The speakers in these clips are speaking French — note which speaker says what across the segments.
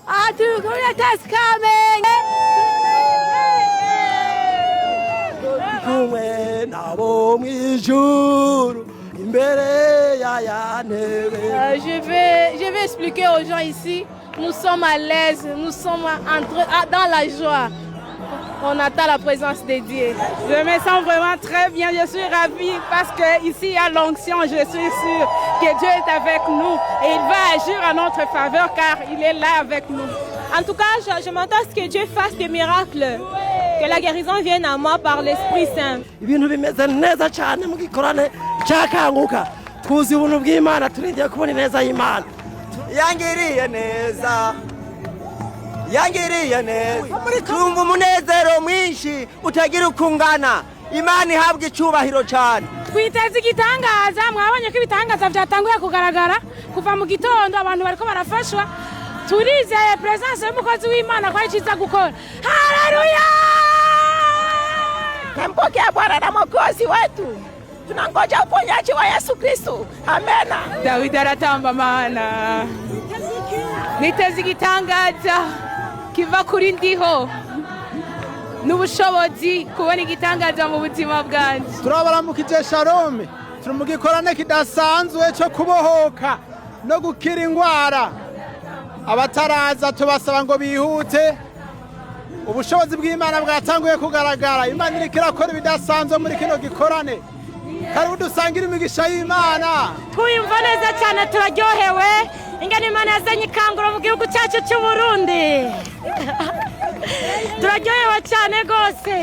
Speaker 1: It is coming. Je vais expliquer aux gens ici, nous sommes à l'aise, nous sommes dans la joie. On attend la présence de Dieu.
Speaker 2: Je me sens vraiment très bien, je suis ravie parce qu'ici il y a l'onction, je suis sûre que Dieu est avec nous et il va agir en notre faveur car il est là avec nous.
Speaker 3: En tout cas, je m'attends à ce que Dieu fasse des miracles, que la guérison vienne à moi par l'Esprit Saint.
Speaker 4: yangiriye neza tumva umunezero mwinshi utagira ukungana Imana ihabwa icyubahiro cyane.
Speaker 5: Twiteze igitangaza, mwabonye ko ibitangaza byatanguye kugaragara kuva mu gitondo abantu bariko barafashwa, turizeye presence y'umukozi w'Imana kwa ikiza gukora. Haleluya!
Speaker 6: Tumpokea Bwana na Mwokozi wetu, tunangoja uponyaji wa Yesu Kristo. Amena.
Speaker 2: Dawidi aratamba mana, niteze igitangaza kiva kuri ndiho n'ubushobozi kubona igitangaza mu buzima bwanje.
Speaker 7: Turabaramukije Shalom, turi mu gikorane kidasanzwe cyo kubohoka no gukira ingwara. Abataraza tubasaba ngo bihute, ubushobozi bw'Imana bwatanguye kugaragara. Imana iriko irakora ibidasanzwe muri kino gikorane, karibu dusangire imigisha y'Imana.
Speaker 5: Twiyumva neza cyane, turaryohewe ingene Imana yazanye ikanguro mu gihugu cyacu cy'u Burundi. Turaryohewe cyane gose.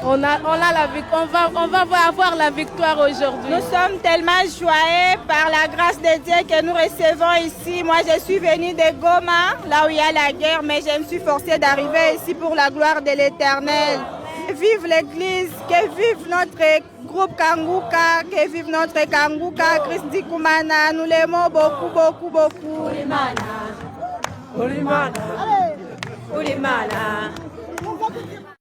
Speaker 1: On va avoir la victoire aujourd'hui.
Speaker 3: Nous sommes tellement joyeux par la grâce de Dieu que nous recevons ici. Moi, je suis venue de Goma, là où il y a la guerre, mais je me suis forcée d'arriver ici pour la gloire de l'Éternel. Vive l'Église, que vive notre groupe Kanguka, que vive notre Kanguka, Christ Ndikumana. Nous l'aimons beaucoup, beaucoup, beaucoup.
Speaker 1: Ulimana. Ulimana.